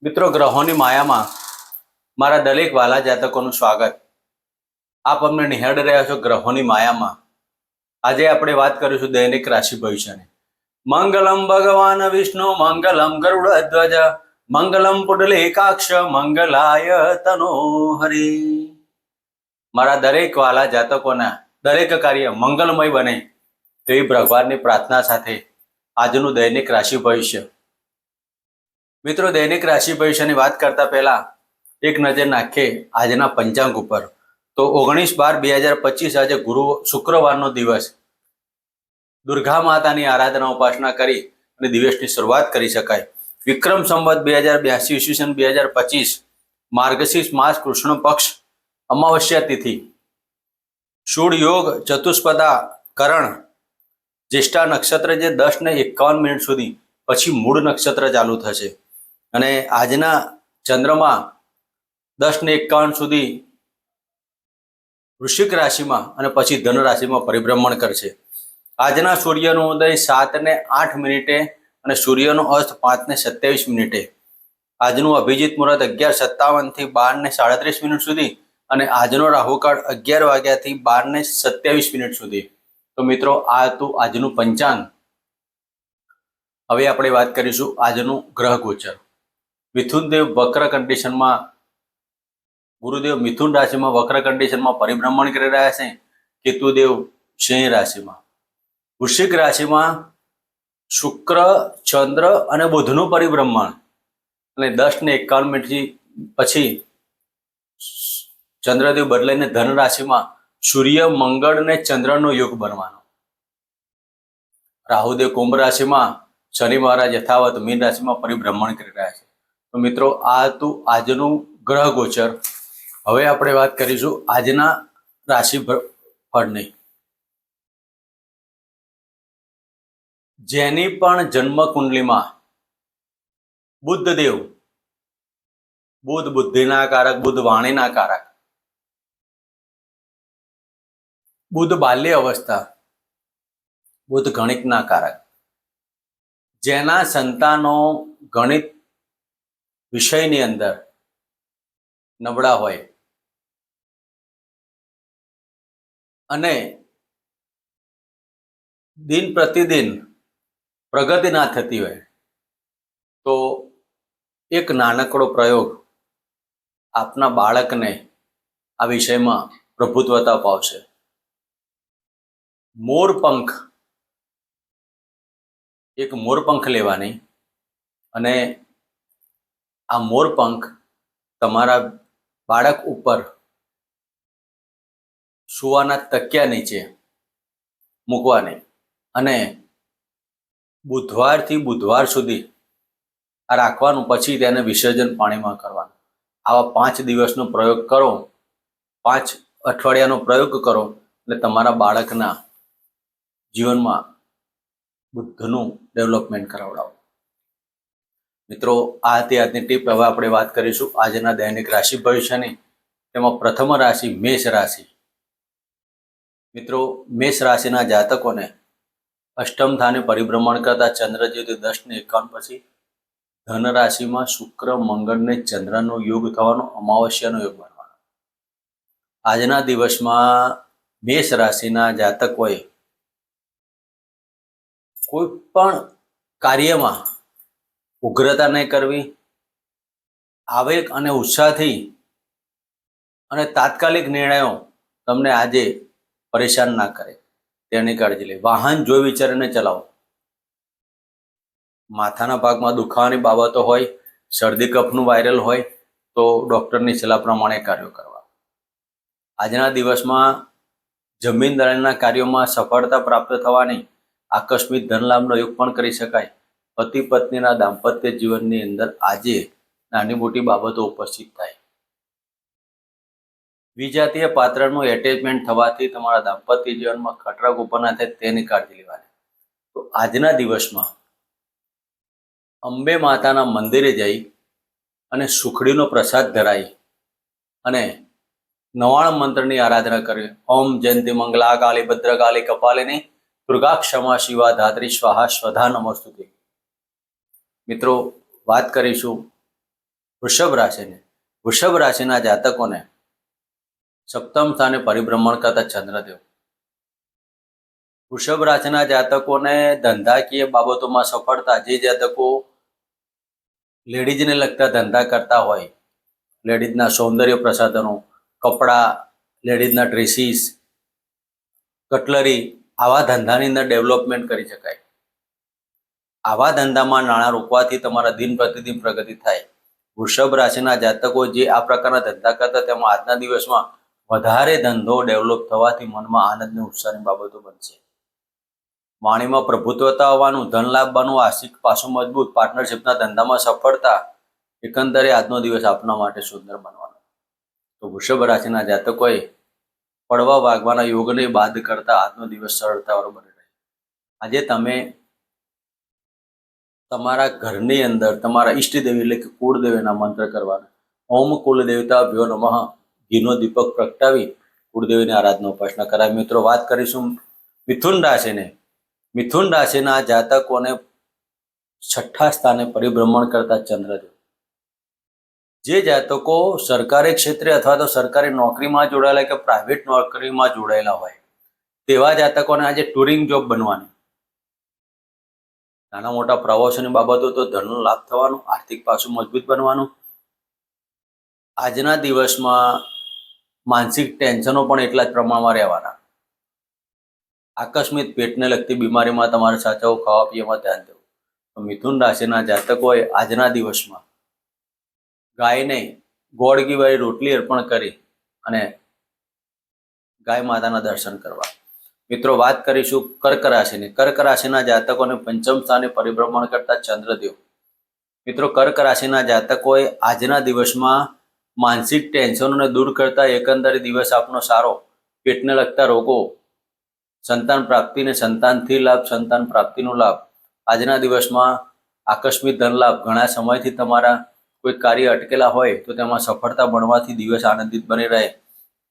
મિત્રો, ગ્રહોની માયામાં મારા દરેક વાલા જાતકોનું સ્વાગત. આપ અમને નિહાળી રહ્યા છો ગ્રહોની માયામાં. આજે આપણે વાત કરીશું દૈનિક રાશિ ભવિષ્યની. મંગલમ ભગવાન વિષ્ણુ મંગલમ ગરુડધ્વજ મંગલમ પુંડલીકાક્ષ મંગલાય તનો હરિ. મારા દરેક વાલા જાતકોના દરેક કાર્ય મંગલમય બને તેવી ભગવાનની પ્રાર્થના સાથે આજનું દૈનિક રાશિ ભવિષ્ય. મિત્રો, દૈનિક રાશિ ભવિષ્યની વાત કરતા પહેલા એક નજર નાખીએ આજના પંચાંગ ઉપર. તો 19/12/2025 આજે શુક્રવારનો દિવસ. દુર્ગા માતાની આરાધના ઉપાસના કરી અને દિવસની શરૂઆત કરી શકાય. વિક્રમ સંવત 2082 ઈસવીસન 2025 માર્ગશીર્ષ માસ કૃષ્ણ પક્ષ અમાવસ્યા તિથિ શુળ યોગ ચતુષ્પદા કરણ જ્યેષ્ઠા નક્ષત્ર જે 10:51 સુધી પછી મૂળ નક્ષત્ર ચાલુ થશે અને આજના ચંદ્રમા 10:51 સુધી વૃશ્ચિક રાશિમાં અને પછી ધન રાશિમાં પરિભ્રમણ કરશે. આજના સૂર્યનો ઉદય 7:08 અને સૂર્યનો અસ્ત 5:27. આજનું અભિજીત મુહૂર્ત 11:57 થી 12:37 સુધી અને આજનો રાહુકાળ 11 વાગ્યાથી 12:27 સુધી. તો મિત્રો, આ હતું આજનું પંચાંગ. હવે આપણે વાત કરીશું આજનું ગ્રહ ગોચર. મિથુનદેવ વક્ર કન્ડિશનમાં, ગુરુદેવ મિથુન રાશિમાં વક્ર કન્ડિશનમાં પરિભ્રમણ કરી રહ્યા છે. કેતુદેવ સિંહ રાશિમાં. વૃશ્ચિક રાશિમાં શુક્ર, ચંદ્ર અને બુધનું પરિભ્રમણ અને 10:51 પછી ચંદ્રદેવ બદલાઈને ધન રાશિમાં સૂર્ય, મંગળ અને ચંદ્રનો યોગ બનવાનો. રાહુદેવ કુંભ રાશિમાં, શનિ મહારાજ યથાવત મીન રાશિમાં પરિભ્રમણ કરી રહ્યા છે. તો મિત્રો, આ હતું આજનું ગ્રહ ગોચર. હવે આપણે વાત કરીશું આજના રાશિ ફળની. જેની પણ જન્મ કુંડલીમાં બુદ્ધદેવ, બુધ બુદ્ધિના કારક, બુધ વાણીના કારક, બુધ બાલ્ય અવસ્થા, બુધ ગણિતના કારક, જેના સંતાનો ગણિત વિષયની અંદર નબળા હોય અને દિન પ્રતિદિન પ્રગતિ ના થતી હોય તો એક નાનકડો પ્રયોગ આપના બાળકને આ વિષયમાં પ્રભુત્વતા અપાવશે. એક મોરપંખ લેવાની અને આ મોરપંખ તમારા બાળક ઉપર સુવાના તકિયા નીચે મૂકવાની અને બુધવારથી બુધવાર સુધી આ રાખવાનું. પછી તેને વિસર્જન પાણીમાં કરવાનું. આવા 5 દિવસનો પ્રયોગ કરો, 5 અઠવાડિયાનો પ્રયોગ કરો એટલે તમારા બાળકના જીવનમાં બુદ્ધનું ડેવલપમેન્ટ કરાવડાવો. મિત્રો, આ હતી આજની ટીપ. હવે આપણે વાત કરીશું આજના દૈનિક રાશિ ભવિષ્યની. તેમાં પ્રથમ રાશિ મેષ રાશિ. મિત્રો, મેષ રાશિના જાતકોને અષ્ટમ સ્થાને પરિભ્રમણ કરતા ચંદ્રજ્યોતિ 10:51 પછી ધન રાશિમાં શુક્ર, મંગળ ને ચંદ્રનો યોગ થવાનો, અમાવસ્યાનો યોગ બનવાનો. આજના દિવસમાં મેષ રાશિના જાતકોએ કોઈ પણ કાર્યમાં ઉગ્રતા નહીં કરવી. આવેગ અને ઉત્સાહથી અને તાત્કાલિક નિર્ણયો તમને આજે પરેશાન ના કરે તેની કાળજી લે. વાહન જોઈ વિચારીને ચલાવો. માથાના ભાગમાં દુખાવાની બાબતો હોય, શરદી કફનું વાયરલ હોય તો ડૉક્ટરની સલાહ પ્રમાણે કાર્યો કરવા. આજના દિવસમાં જમીન દલાલના કાર્યોમાં સફળતા પ્રાપ્ત થવાની, આકસ્મિક ધનલાભનો યોગ પણ કરી શકાય. પતિ પત્નીના દાંપત્ય જીવનની અંદર આજે નાની મોટી બાબતો ઉપસ્થિત થાય. વિજાતીય પાત્રનું એટેચમેન્ટ થવાથી તમારા દાંપત્ય જીવનમાં ખટરાગ ઉભા ના થાય તેની કાળજી લેવાની. તો આજના દિવસમાં અંબે માતાના મંદિરે જઈ અને સુખડીનો પ્રસાદ ધરાઈ અને નવાણ મંત્રની આરાધના કરી. ઓમ જયંતિ મંગલા કાલી ભદ્રકાલી કપાલિની દુર્ગા ક્ષમા શિવા ધાત્રી સ્વાહા સ્વધા નમસ્તુતે. મિત્રો, વાત કરીશું વૃષભ રાશિના જાતકોને સપ્તમ સ્થાને પરિભ્રમણ કરતા ચંદ્રદેવ. વૃષભ રાશિના જાતકોને ધંધાકીય બાબતોમાં સફળતા. જે જાતકો લેડીઝને લગતા ધંધા કરતા હોય, લેડીઝના સૌંદર્ય પ્રસાધનો, કપડાં, લેડીઝના ડ્રેસીસ, કટલરી, આવા ધંધાની અંદર ડેવલપમેન્ટ કરી શકાય. આવા ધંધામાં નાણાં રોકવાથી તમારા દિન પ્રતિદિન પ્રગતિ થાય. વૃષભ રાશિના જાતકો જે આ પ્રકારના ધંધા કરતા તેમાં આજના દિવસમાં વધારે ધંધો ડેવલપ થવાથી મનમાં આનંદ અને ઉત્સાહની બાબતો બનશે. વાણીમાં પ્રભુત્વતા હોવાનું, ધન લાભ બનવું, આર્થિક પાસું મજબૂત, પાર્ટનરશિપના ધંધામાં સફળતા, એકંદરે આજનો દિવસ આપના માટે સુંદર બનવાનો. તો વૃષભ રાશિના જાતકોએ પડવા વાગવાના યોગને બાદ કરતા આજનો દિવસ સરળતાવાળો બની રહે. આજે તમે તમારા ઘરની અંદર તમારા ઈષ્ટદેવી એટલે કે કુળદેવીના મંત્ર કરવાના. ઓમ કુલ દેવતા ભ્યો નમઃ. ઘીનો દીપક પ્રગટાવી કુળદેવીની આરાધના ઉપાસના કરાય. મિત્રો, વાત કરીશું મિથુન રાશિને. મિથુન રાશિના જાતકોને છઠ્ઠા સ્થાને પરિભ્રમણ કરતા ચંદ્રદેવ. જે જાતકો સરકારી ક્ષેત્રે અથવા તો સરકારી નોકરીમાં જોડાયેલા કે પ્રાઇવેટ નોકરીમાં જોડાયેલા હોય તેવા જાતકોને આજે ટુરિંગ જોબ બનવાની. નાના મોટા પ્રવાસોની બાબતો તો ધનનો લાભ થવાનો, આર્થિક પાસું મજબૂત બનવાનું. આજના દિવસમાં માનસિક ટેન્શનો પણ એટલા જ પ્રમાણમાં રહેવાના. આકસ્મિક પેટને લગતી બીમારીમાં તમારે સાચવવું, ખાવા પીવામાં ધ્યાન દેવું. તો મિથુન રાશિના જાતકોએ આજના દિવસમાં ગાયને ગોળ ઘી વાળી રોટલી અર્પણ કરી અને ગાય માતાના દર્શન કરવા. મિત્રો, વાત કરીશું કર્ક રાશિની. કર્ક રાશિના જાતકોને પંચમ સ્થાને પરિભ્રમણ કરતા ચંદ્રદેવ. મિત્રો, કર્ક રાશિના જાતકોએ આજના દિવસમાં માનસિક ટેન્શનોને દૂર કરતા એકંદરે દિવસ આપનો સારો. પેટને લગતા રોગો, સંતાન પ્રાપ્તિને સંતાનથી લાભ, સંતાન પ્રાપ્તિનો લાભ. આજના દિવસમાં આકસ્મિક ધન લાભ. ઘણા સમયથી તમારા કોઈ કાર્ય અટકેલા હોય તો તેમાં સફળતા મળવાથી દિવસ આનંદિત બની રહે.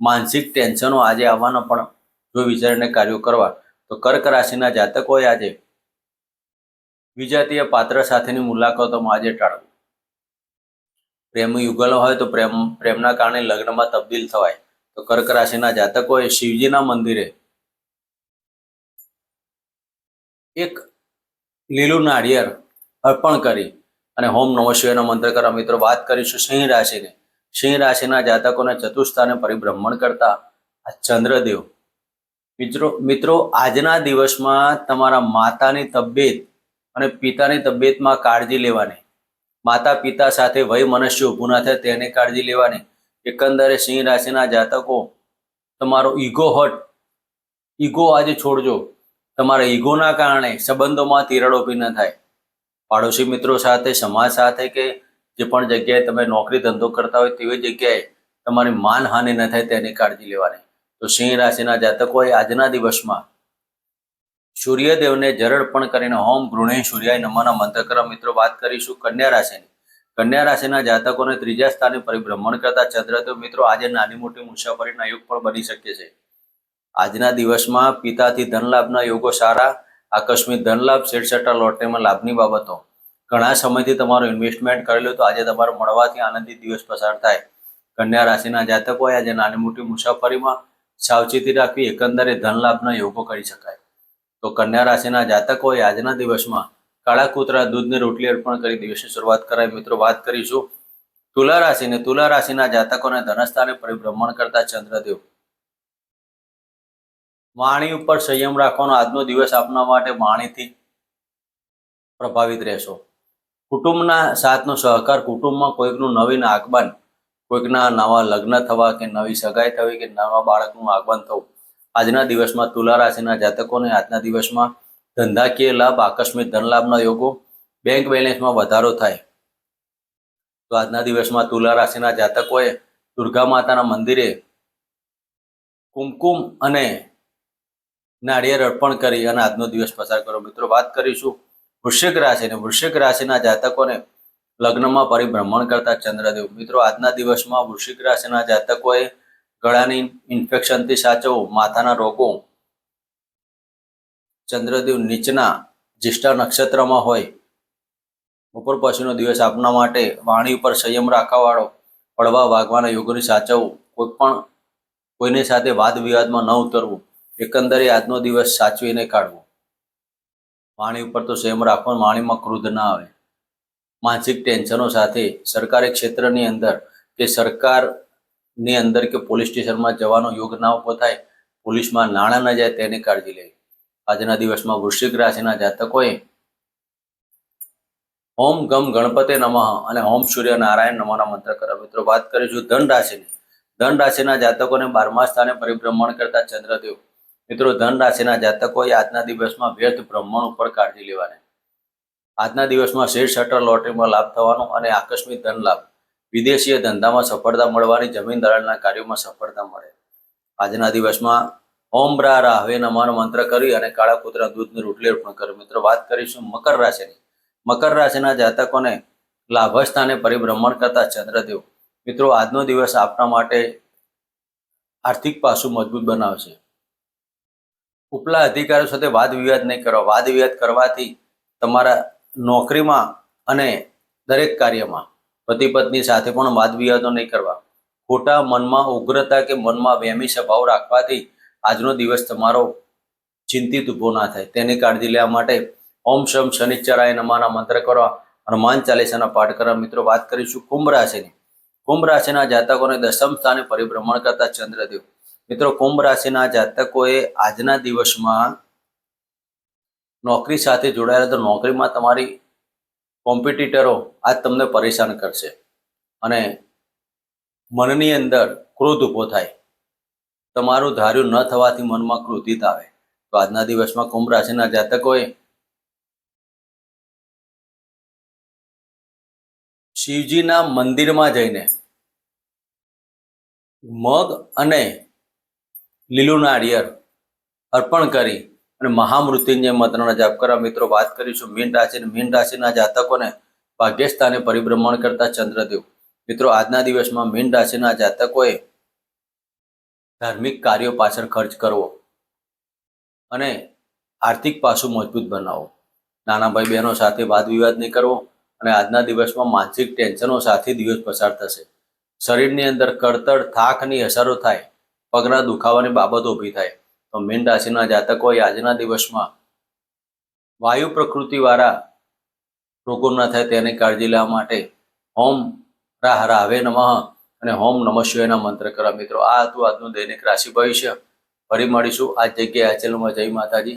માનસિક ટેન્શનો આજે આવવાના પણ જો વિચારીને કાર્યો કરવા. તો કર્ક રાશિના જાતકોએ આજે વિજાતીય પાત્ર સાથેની મુલાકાતોમાં આજે ટાળવું. પ્રેમ યુગલ હોય તો પ્રેમના કારણે લગ્નમાં તબદીલ થવાય. તો કર્ક રાશિના જાતકોએ શિવજીના મંદિરે એક લીલું નાળિયેર અર્પણ કરી અને હોમ નમઃ શિવાયનો મંત્ર કરવા. મિત્રો, વાત કરીશું સિંહ રાશિને. સિંહ રાશિના જાતકોને ચતુર્સ્થાને પરિભ્રમણ કરતા આ ચંદ્રદેવ. મિત્રો, આજના દિવસમાં તમારા માતાની તબિયત અને પિતાની તબિયતમાં કાળજી લેવાની. માતા પિતા સાથે વય મનુષ્ય ઊભું ના થાય તેની કાળજી લેવાની. એકંદરે સિંહ રાશિના જાતકો તમારો ઈગો આજે છોડજો. તમારા ઈગોના કારણે સંબંધોમાં તિરાડો ઊભી ન થાય. પાડોશી મિત્રો સાથે, સમાજ સાથે કે જે પણ જગ્યાએ તમે નોકરી ધંધો કરતા હોય તેવી જગ્યાએ તમારી માનહાનિ ન થાય તેની કાળજી લેવાની. તો સિંહ રાશિના જાતકોએ આજના દિવસમાં સૂર્યદેવને જળ અર્પણ કરીને હોમ ગૃહિણી સૂર્યાય નમઃના મંત્ર કરવા. મિત્રો, વાત કરીશું કન્યા રાશિની. કન્યા રાશિના જાતકોને ત્રીજા સ્થાને પરિભ્રમણ કરતા ચંદ્રદેવ. મિત્રો, આજે નાની મોટી મુસાફરીના યોગ પણ બની શકે છે. આજના દિવસમાં પિતાથી ધન લાભના યોગો સારા. આકસ્મિક ધન લાભ, શેરસટ્ટા લોટરીમાં લાભની બાબતો. ઘણા સમયથી તમારું ઇન્વેસ્ટમેન્ટ કરેલું તો આજે તમારું મળવાથી આનંદિત દિવસ પસાર થાય. કન્યા રાશિના જાતકોએ આજે નાની મોટી મુસાફરીમાં સાવચેતી રાખવી. એકંદરે ધન લાભના યોગો કરી શકાય. તો કન્યા રાશિના જાતકોએ આજના દિવસમાં કાળા કૂતરા દૂધની રોટલી અર્પણ કરી દિવસની શરૂઆત કરાય. મિત્રો, વાત કરીશું તુલા રાશિને. તુલા રાશિના જાતકોને ધનસ્થાને પરિભ્રમણ કરતા ચંદ્રદેવ. વાણી ઉપર સંયમ રાખવાનો આજનો દિવસ આપના માટે વાણીથી પ્રભાવિત રહેશો. કુટુંબના સાથનો સહકાર, કુટુંબમાં કોઈકનું નવીન આગમન, કોઈકના નવા લગ્ન થવા કે નવી સગાઈ થવી કે નવા બાળકનું આગમન થવું. આજના દિવસમાં તુલા રાશિના જાતકોને આજના દિવસમાં ધંધાકીય લાભ, આકસ્મિક ધન લાભના યોગો, બેંક બેલેન્સમાં વધારો થાય. તો આજના દિવસમાં તુલા રાશિના જાતકોએ દુર્ગા માતાના મંદિરે કુમકુમ અને નાળિયેર અર્પણ કરી અને આજનો દિવસ પસાર કરો. મિત્રો, વાત કરીશું વૃશ્ચિક રાશિને. વૃશ્ચિક રાશિના જાતકોને લગ્નમાં પરિભ્રમણ કરતા ચંદ્રદેવ. મિત્રો, આજના દિવસમાં વૃશ્ચિક રાશિના જાતકોએ ગળાની ઇન્ફેક્શનથી સાચવવું, માથાના રોગો. ચંદ્રદેવ નીચના જ્યેષ્ઠા નક્ષત્રમાં હોય બપોર પછીનો દિવસ આપના માટે વાણી ઉપર સંયમ રાખવાવાળો, પડવા વાગવાના યોગોને સાચવવું, કોઈની સાથે વાદ વિવાદમાં ન ઉતરવું, એકંદરે આજનો દિવસ સાચવીને કાઢવો. વાણી ઉપર તો સંયમ રાખવાનો, વાણીમાં ક્રોધ ના આવે. માનસિક ટેન્શનો સાથે સરકારી ક્ષેત્રની અંદર કે સરકારની અંદર કે પોલીસ સ્ટેશનમાં જવાનો યોગ ના ઉભો થાય, પોલીસમાં નાણાં ન જાય તેની કાળજી લેવી. આજના દિવસમાં વૃશ્ચિક રાશિના જાતકોએ ઓમ ગમ ગણપતે નમઃ અને ઓમ સૂર્ય નારાયણ નમઃના મંત્ર કરો. મિત્રો વાત કરીશું ધન રાશિની. ધન રાશિના જાતકોને 12મા સ્થાને પરિભ્રમણ કરતા ચંદ્રદેવ. મિત્રો ધન રાશિના જાતકોએ આજના દિવસમાં વ્યર્થ ભ્રમણ ઉપર કાળજી લેવાની. આજના દિવસમાં શેર સટ્ટર લોટરીમાં લાભ થવાનો અને આકસ્મિક ધન લાભ, વિદેશીય ધંધામાં સફળતા મળવાની, જમીન દલાલના કાર્યોમાં સફળતા મળે. આજના દિવસમાં ઓમ રા રાહવે નમઃનો મંત્ર કરી અને કાળા કૂતરા દૂધની રોટલી અર્પણ કરો. મિત્રો વાત કરીશું મકર રાશિની. મકર રાશિના જાતકોને લાભ સ્થાને પરિભ્રમણ કરતા ચંદ્રદેવ. મિત્રો આજનો દિવસ આપના માટે આર્થિક પાસું મજબૂત બનાવશે. ઉપલા અધિકારીઓ સાથે વાદ વિવાદ નહીં કરો. વાદ વિવાદ કરવાથી તમારા નોકરીમાં અને દરેક કાર્યમાં પતિ પત્ની સાથે પણ વાદ વિવાદો નહીં કરવા. ખોટા મનમાં ઉગ્રતા કે મનમાં વહેમી સ્વભાવ રાખવાથી આજનો દિવસ તમારો ચિંતિત ઊભો ના થાય, તેની કાળજી લેવા માટે ઓમ શમ શનિશ્ચરાય નમઃના મંત્ર કરો, હનુમાન ચાલીસાના પાઠ કરવા. મિત્રો વાત કરીશું કુંભ રાશિની. કુંભ રાશિના જાતકોને 10મ સ્થાને પરિભ્રમણ કરતા ચંદ્રદેવ. મિત્રો કુંભ રાશિના જાતકોએ આજના દિવસમાં નોકરી સાથે જોડાયેલા, તો નોકરીમાં તમારી કોમ્પિટિટરો આજ તમને પરેશાન કરશે અને મનની અંદર ક્રોધ ઊભો થાય. તમારું ધાર્યું ન થવાથી મનમાં ક્રોધિત આવે. તો આજના દિવસમાં કુંભ રાશિના જાતકોએ શિવજીના મંદિરમાં જઈને મગ અને લીલું નાળિયેર અર્પણ કરી અને મહામૃત્યુંજય મંત્રનો જાપ કરવા. મિત્રો વાત કરીશું મીન રાશિની. મીન રાશિના જાતકોને ભાગ્યસ્થાને પરિભ્રમણ કરતા ચંદ્રદેવ. મિત્રો આજના દિવસમાં મીન રાશિના જાતકોએ ધાર્મિક કાર્યો પાછળ ખર્ચ કરવો અને આર્થિક પાસું મજબૂત બનાવો. નાના ભાઈ બહેનો સાથે વાદ વિવાદ નહીં કરવો અને આજના દિવસમાં માનસિક ટેન્શનો સાથે દિવસ પસાર થશે. શરીરની અંદર કળતર, થાકની અસરો થાય, પગના દુખાવાની બાબતો ઊભી થાય. તો મીન રાશિના જાતકોએ આજના દિવસમાં વાયુ પ્રકૃતિવાળા રોગો ન થાય તેની કાળજી લેવા માટે ઓમ રાહ રાહવે નમઃ અને ઓમ નમઃ શિવાયના મંત્ર કરવા. મિત્રો આ હતું આજનું દૈનિક રાશિ ભવિષ્ય. ફરી મળીશું આ જગ્યાએ આ ચેનલમાં. જય માતાજી.